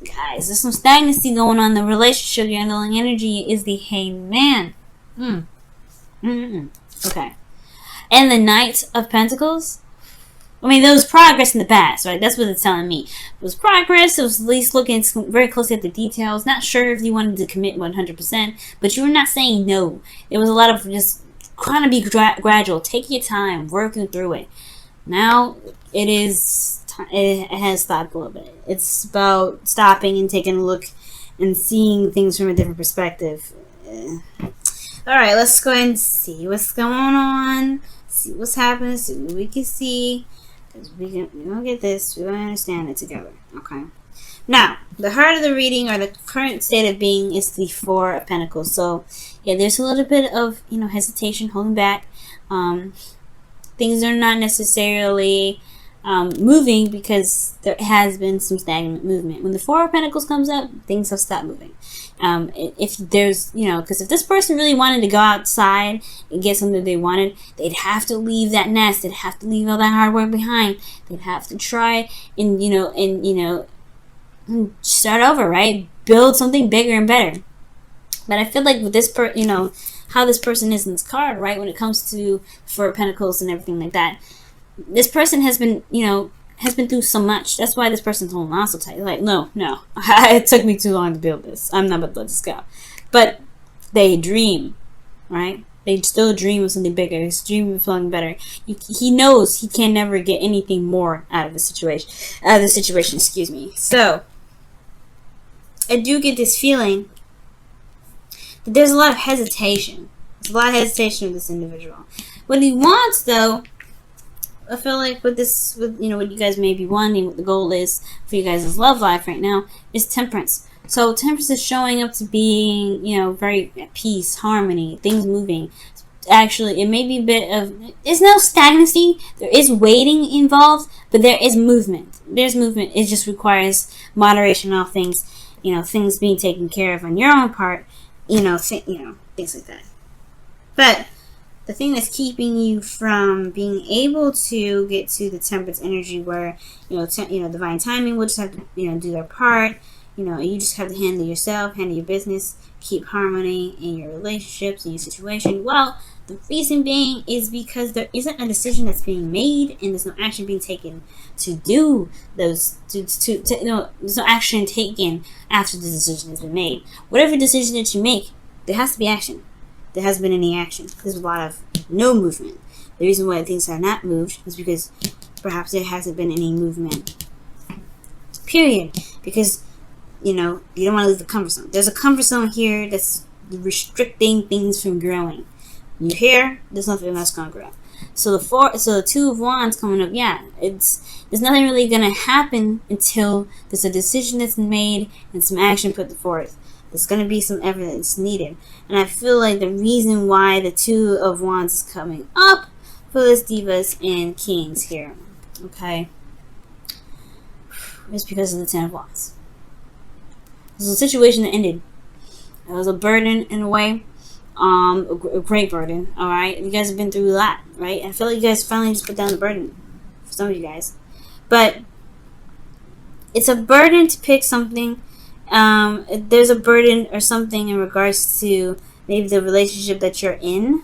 Guys, there's some stagnancy going on in the relationship. Your underlying energy is the Hangman. Okay. And the Knight of Pentacles. I mean, there was progress in the past, right? That's what it's telling me. It was progress. It was at least looking very closely at the details. Not sure if you wanted to commit 100%, but you were not saying no. It was a lot of just trying to be gradual. Take your time, working through it. Now, it has stopped a little bit. It's about stopping and taking a look and seeing things from a different perspective. Alright, let's go ahead and see what's going on. See what's happening. See what we can see. We're going to get this. We're going to understand it together. Okay. Now, the heart of the reading, or the current state of being, is the Four of Pentacles. So, yeah, there's a little bit of, hesitation, holding back. Things are not necessarily moving because there has been some stagnant movement. When the Four of Pentacles comes up, things have stopped moving. If there's, because if this person really wanted to go outside and get something they wanted, they'd have to leave that nest. They'd have to leave all that hard work behind. They'd have to try and, start over, right? Build something bigger and better. But I feel like with this how this person is in this card, right? When it comes to Four of Pentacles and everything like that, this person has been, has been through so much. That's why this person's holding on so tight. Like, no, it took me too long to build this. I'm not about to let this go. But they dream, right? They still dream of something bigger. He's dreaming of something better. He knows he can never get anything more out of the situation. Excuse me. So, I do get this feeling that there's a lot of hesitation. There's a lot of hesitation with this individual. What he wants, though, I feel like what you guys may be wanting, what the goal is for you guys' love life right now, is temperance. So temperance is showing up to being, very at peace, harmony, things moving. Actually, it may be a bit of, there's no stagnancy, there is waiting involved, but there is movement. There's movement. It just requires moderation on things, things being taken care of on your own part, things like that. But the thing that's keeping you from being able to get to the temperance energy, where divine timing will just have to do their part. You just have to handle yourself, handle your business, keep harmony in your relationships, in your situation. Well, the reason being is because there isn't a decision that's being made, and there's no action being taken to do those. There's no action taken after the decision has been made. Whatever decision that you make, there has to be action. There hasn't been any action. There's a lot of no movement. The reason why things are not moved is because perhaps there hasn't been any movement. Period. Because, you don't want to leave the comfort zone. There's a comfort zone here that's restricting things from growing. You're here, there's nothing that's going to grow. So the Two of Wands coming up, there's nothing really going to happen until there's a decision that's made and some action put forth. There's going to be some evidence needed. And I feel like the reason why the Two of Wands is coming up for this Divas and Kings here, okay, is because of the Ten of Wands. This is a situation that ended. It was a burden in a way. A great burden, alright? You guys have been through a lot, right? I feel like you guys finally just put down the burden. For some of you guys. But it's a burden to pick something. There's a burden or something in regards to maybe the relationship that you're in.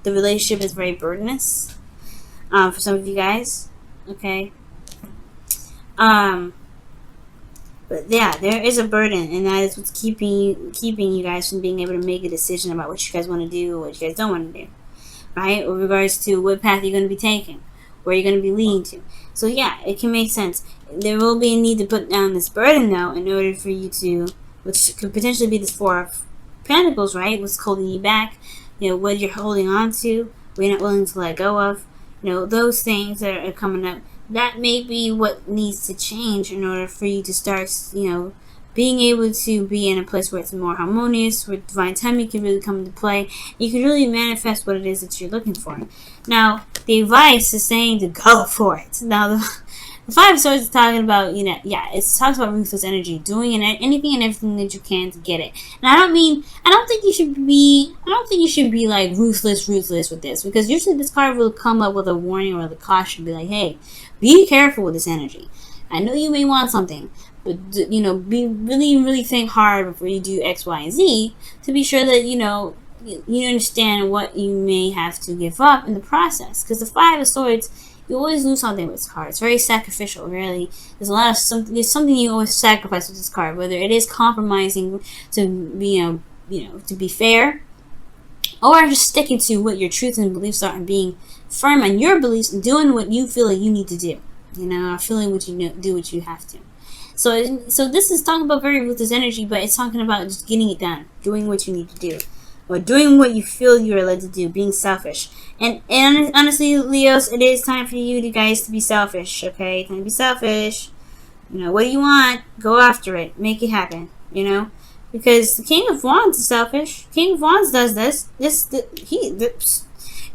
The relationship is very burdenous for some of you guys. Okay. But yeah, there is a burden, and that is what's keeping you guys from being able to make a decision about what you guys want to do, what you guys don't want to do, right? With regards to what path you're going to be taking, where you're going to be leading to. So yeah, it can make sense. There will be a need to put down this burden, though, in order for you to, which could potentially be this Four of Pentacles, right? What's holding you back, what you're holding on to, what you're not willing to let go of, those things that are coming up. That may be what needs to change in order for you to start, being able to be in a place where it's more harmonious, where divine timing can really come into play. You can really manifest what it is that you're looking for. Now, the advice is saying to go for it. Now, the Five of Swords is talking about, it talks about ruthless energy, doing anything and everything that you can to get it. And I don't think you should be like ruthless with this, because usually this card will come up with a warning or the caution, be like, hey, be careful with this energy. I know you may want something, but be really think hard before you do X, Y, and Z to be sure that you understand what you may have to give up in the process. Because the Five of Swords, you always lose something with this card. It's very sacrificial, really. There's a lot of something. There's something you always sacrifice with this card, whether it is compromising to be, to be fair, or just sticking to what your truths and beliefs are and being firm on your beliefs and doing what you feel like you need to do. Feeling what you do what you have to. So this is talking about very ruthless energy, but it's talking about just getting it done, doing what you need to do, or doing what you feel you are led to do, being selfish. And honestly, Leos, it is time for you guys to be selfish, okay? Time to be selfish. What do you want? Go after it. Make it happen, Because the King of Wands is selfish. King of Wands does this.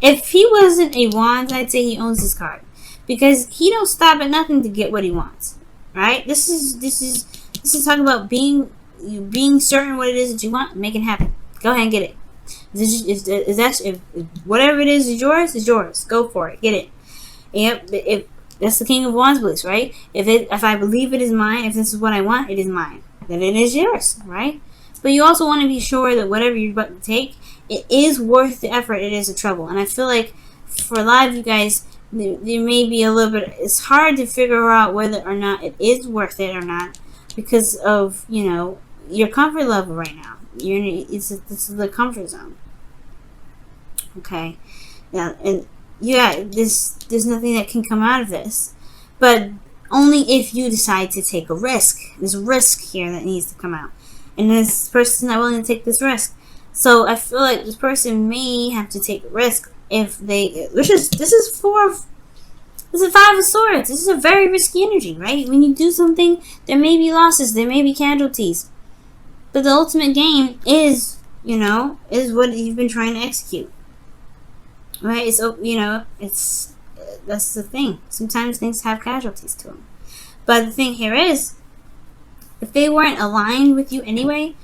If he wasn't a Wands, I'd say he owns this card. Because he don't stop at nothing to get what he wants. Right? This is talking about being certain what it is that you want, make it happen. Go ahead and get it. If whatever it is yours. Go for it. Get it. Yep. If that's the King of Wands beliefs, right? If I believe it is mine, if this is what I want, it is mine. Then it is yours, right? But you also want to be sure that whatever you're about to take, it is worth the effort. It is the trouble. And I feel like for a lot of you guys, there may be a little bit. It's hard to figure out whether or not it is worth it or not because of your comfort level right now. It's the comfort zone. Okay, there's nothing that can come out of this, but only if you decide to take a risk. There's a risk here that needs to come out, and this person's not willing to take this risk. So I feel like this person may have to take a risk if they. This is Five of Swords. This is a very risky energy, right? When you do something, there may be losses, there may be casualties, but the ultimate game is what you've been trying to execute. Right? It's that's the thing. Sometimes things have casualties to them. But the thing here is, if they weren't aligned with you anyway,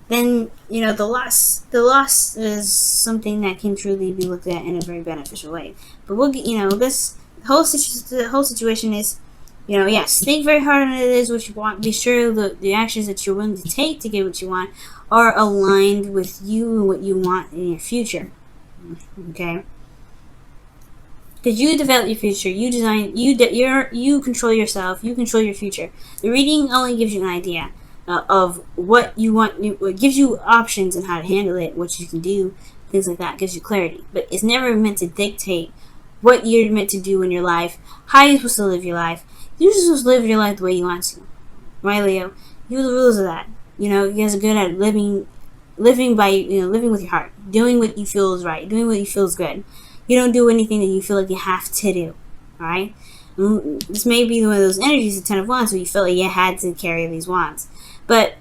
then the loss is something that can truly be looked at in a very beneficial way. But we'll get the whole situation is, yes, think very hard on it is what you want. Be sure the actions that you're willing to take to get what you want are aligned with you and what you want in your future. Okay. Because you develop your future, you design, you control yourself, you control your future. The reading only gives you an idea of what you want. It gives you options on how to handle it, what you can do, things like that. It gives you clarity, but it's never meant to dictate what you're meant to do in your life, how you're supposed to live your life. You're just supposed to live your life the way you want to, right, Leo? You're the rules of that. You guys are good at living by living with your heart, doing what you feel is right, doing what you feel is good. You don't do anything that you feel like you have to do. Alright? This may be one of those energies, the Ten of Wands, where you feel like you had to carry these wands. But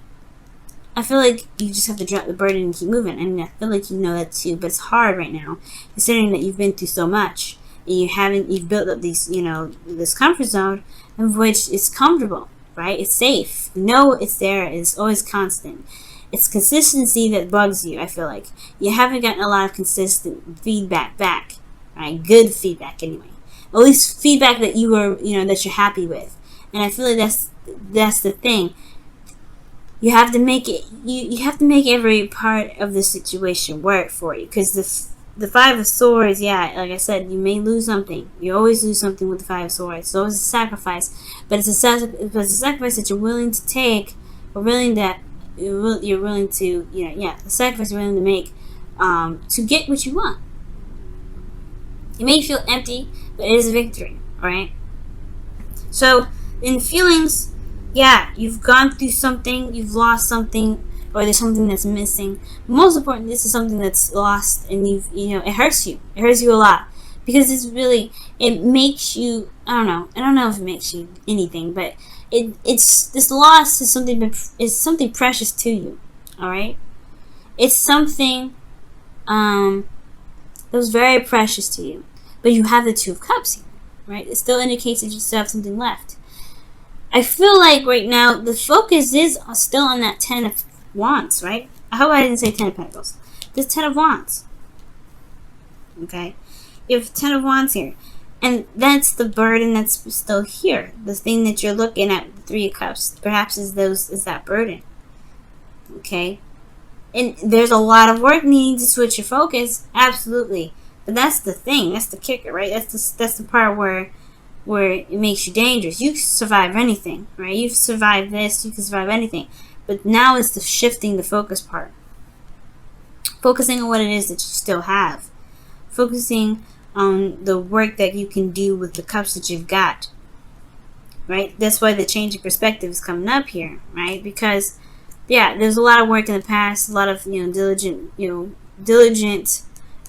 I feel like you just have to drop the burden and keep moving. And I feel like you know that too. But it's hard right now, considering that you've been through so much. And you've built up these, this comfort zone, of which is comfortable, right? It's safe. You know it's there. It's always constant. It's consistency that bugs you, I feel like. You haven't gotten a lot of consistent feedback back. Right? Good feedback anyway. At least feedback that that you're happy with. And I feel like that's the thing. You have to make it you have to make every part of the situation work for you. Because the Five of Swords, like I said, you may lose something. You always lose something with the Five of Swords. So it's a sacrifice. But it's a sacrifice that you're willing to take, or you're willing to, the sacrifice you're willing to make to get what you want. It may feel empty, but it is a victory, alright? So, in feelings, you've gone through something, you've lost something, or there's something that's missing. Most important, this is something that's lost, and it hurts you. It hurts you a lot. Because it makes you, I don't know if it makes you anything, but it's this loss is something precious to you, all right? It's something that was very precious to you, but you have the Two of Cups here, right? It still indicates that you still have something left. I feel like right now the focus is still on that Ten of Wands, right? I hope I didn't say Ten of Pentacles. This Ten of Wands, okay? You have Ten of Wands here. And that's the burden that's still here. The thing that you're looking at, the Three of Cups, perhaps is that burden. Okay? And there's a lot of work needing to switch your focus, absolutely. But that's the thing, that's the kicker, right? That's the part where it makes you dangerous. You can survive anything, right? You've survived this, you can survive anything. But now it's the shifting the focus part. Focusing on what it is that you still have. Focusing on the work that you can do with the cups that you've got. Right? That's why the change of perspective is coming up here, right? Because there's a lot of work in the past, a lot of diligent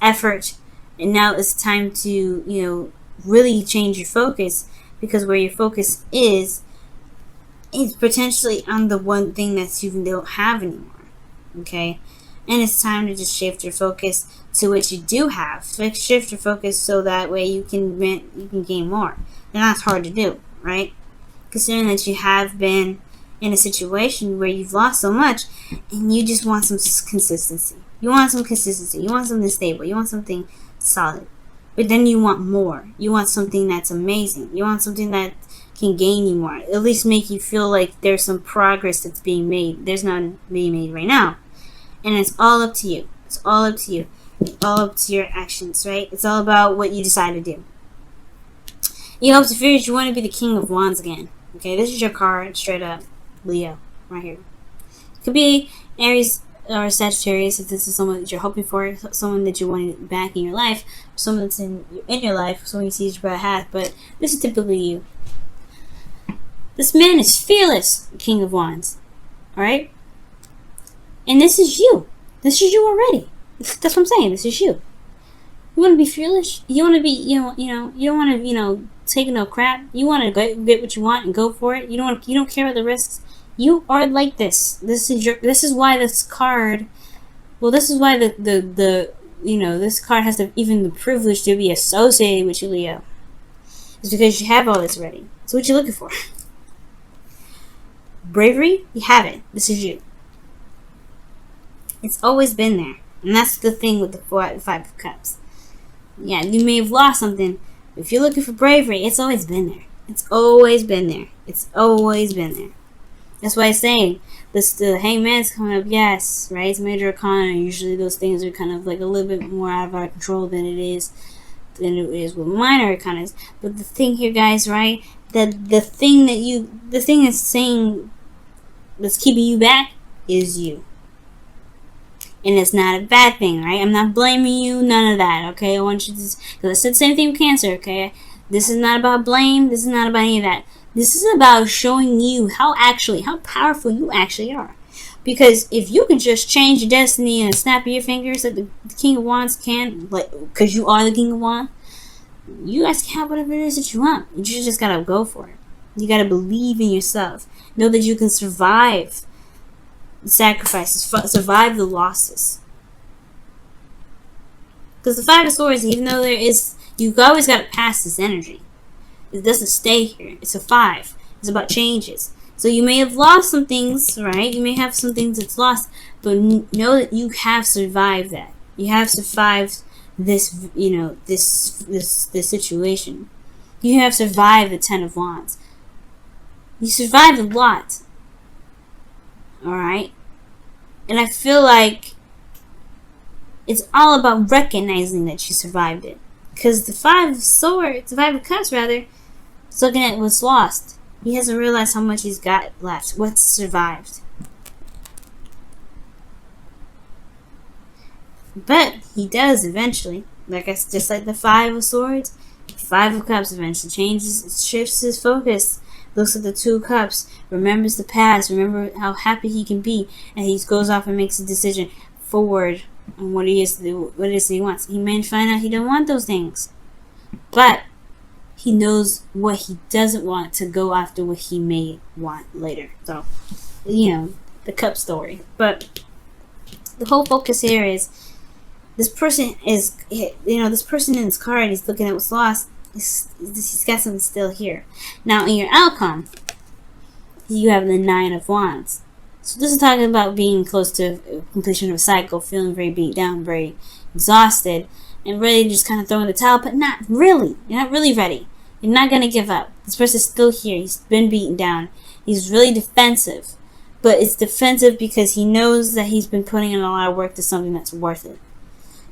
effort, and now it's time to really change your focus, because where your focus is potentially on the one thing that you don't have anymore. Okay? And it's time to just shift your focus to what you do have. Shift your focus so that way you can gain more. And that's hard to do, right? Considering that you have been in a situation where you've lost so much and you just want some consistency. You want some consistency. You want something stable. You want something solid. But then you want more. You want something that's amazing. You want something that can gain you more. At least make you feel like there's some progress that's being made. There's none being made right now. And it's all up to you. It's all up to you. It's all up to your actions, right? It's all about what you decide to do. You hope to fear you want to be the King of Wands again. Okay, this is your card, straight up. Leo, right here. It could be Aries or Sagittarius if this is someone that you're hoping for, someone that you want back in your life, someone that's in your life, someone you see as your better half, but this is typically you. This man is fearless, King of Wands. Alright? And this is you. This is you already. That's what I'm saying. This is you. You want to be fearless? You want to be, you don't want to, take no crap. You want to get what you want and go for it. You don't care about the risks. You are like this. This is why this card, this is why this card has even the privilege to be associated with you, Leo. It's because you have all this already. So what you looking for? Bravery? You have it. This is you. It's always been there. And that's the thing with the Five of Cups. Yeah, you may have lost something. If you're looking for bravery, it's always been there. It's always been there. It's always been there. That's why I'm saying the Hangman's coming up, yes, right? It's major arcana. Usually those things are kind of like a little bit more out of our control than it is with minor arcanas. But the thing here, guys, right? That the thing that's saying that's keeping you back is you. And it's not a bad thing, right? I'm not blaming you, none of that, okay? I want you to, because I said the same thing with Cancer, okay? This is not about blame. This is not about any of that. This is about showing you how powerful you actually are. Because if you can just change your destiny and snap your fingers that the King of Wands can, because you are the King of Wands, you guys can have whatever it is that you want. You just gotta go for it. You gotta believe in yourself. Know that you can survive the sacrifices, survive the losses. Because the Five of Swords, even though you've always got to pass this energy. It doesn't stay here. It's a 5. It's about changes. So you may have lost some things, right? You may have some things that's lost, but know that you have survived that. You have survived this, this situation. You have survived the 10 of Wands. You survived a lot. Alright? And I feel like it's all about recognizing that you survived it. Because the Five of Cups, rather, is looking at what's lost. He hasn't realized how much he's got left. What's survived. But he does eventually. Just like the Five of Swords, the Five of Cups eventually shifts his focus. Looks at the Two Cups, remembers the past, remember how happy he can be, and he goes off and makes a decision forward on what it is that he wants. He may find out he don't want those things, but he knows what he doesn't want to go after what he may want later. So, the cup story. But the whole focus here is this person in his card, he's looking at what's lost. He's got something still here. Now, in your outcome, you have the Nine of Wands. So this is talking about being close to completion of a cycle, feeling very beat down, very exhausted, and ready to just kind of throw in the towel, but not really. You're not really ready. You're not going to give up. This person's still here. He's been beaten down. He's really defensive. But it's defensive because he knows that he's been putting in a lot of work to something that's worth it.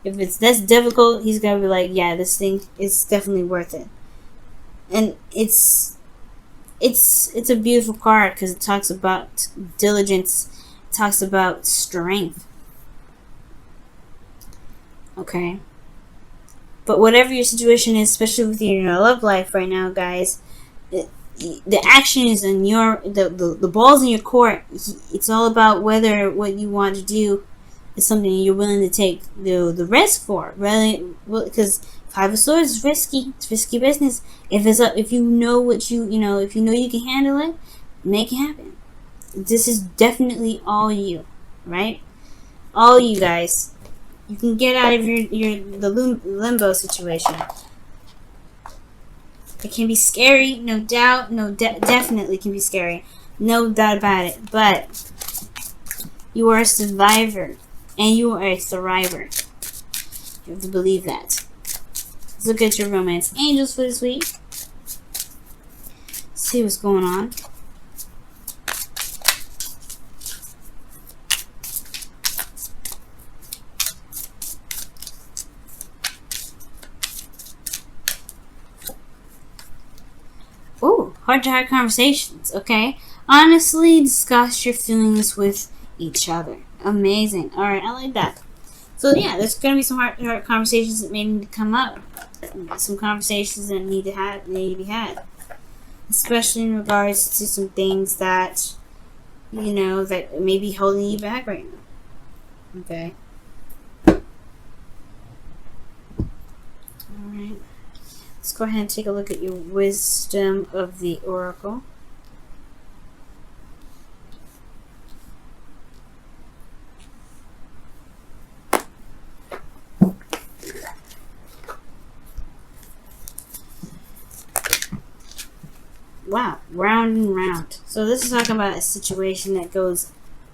If it's this difficult, he's going to be like, yeah, this thing is definitely worth it. And it's a beautiful card because it talks about diligence. It talks about strength. Okay? But whatever your situation is, especially with your love life right now, guys, the action is in the ball's in your court. It's all about whether what you want to do is something you're willing to take the risk for. Really, because Five of Swords is risky. It's risky business. If you know what if you know you can handle it, make it happen. This is definitely all you, right? All you guys. You can get out of the limbo situation. It can be scary, no doubt. Definitely can be scary. No doubt about it. But you are a survivor. And you are a thriver. You have to believe that. Let's look at your romance angels for this week. See what's going on. Ooh, heart-to-heart conversations, okay? Honestly, discuss your feelings with each other. Amazing. Alright, I like that. So, yeah, there's going to be some heart-to-heart conversations that may need to come up. Some conversations that need to be had. Especially in regards to some things that, that may be holding you back right now. Okay? Alright. Let's go ahead and take a look at your wisdom of the oracle. Wow, round and round. So this is talking about a situation that goes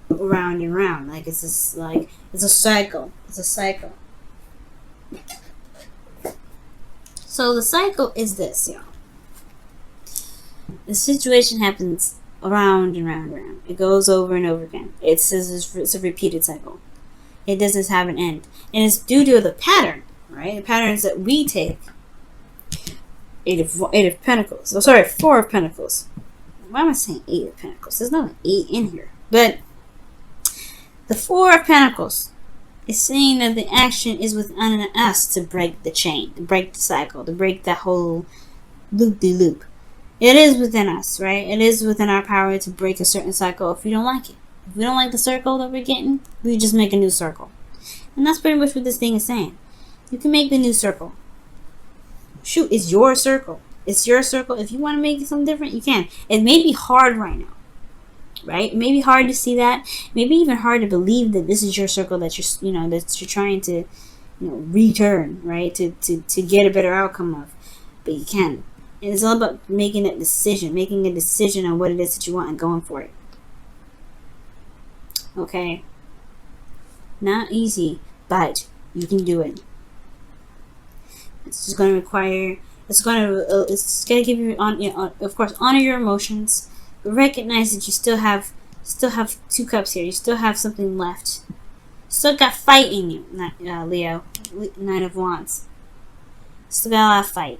round and round. Like it's a cycle. It's a cycle. So the cycle is this, y'all. The situation happens round and round and round. It goes over and over again. It's a repeated cycle. It doesn't have an end. And it's due to the pattern, right? The patterns that we take. Eight of Pentacles. Oh, sorry, Four of Pentacles. Why am I saying Eight of Pentacles? There's not an 8 in here. But the Four of Pentacles is saying that the action is within us to break the chain, to break the cycle, to break that whole loop-de-loop. It is within us, right? It is within our power to break a certain cycle if we don't like it. If we don't like the circle that we're getting, we just make a new circle. And that's pretty much what this thing is saying. You can make the new circle. Shoot, it's your circle. It's your circle. If you want to make it something different, you can. It may be hard right now, right? It may be hard to see that. Maybe even hard to believe that this is your circle that you're trying to, return, right? To get a better outcome of. But you can. And it's all about making a decision on what it is that you want and going for it. Okay. Not easy, but you can do it. It's just going to require. It's going to give you of course, honor your emotions, but recognize that you still have 2 cups here. You still have something left. Still got fight in you, Leo. Knight of Wands. Still got a lot of fight.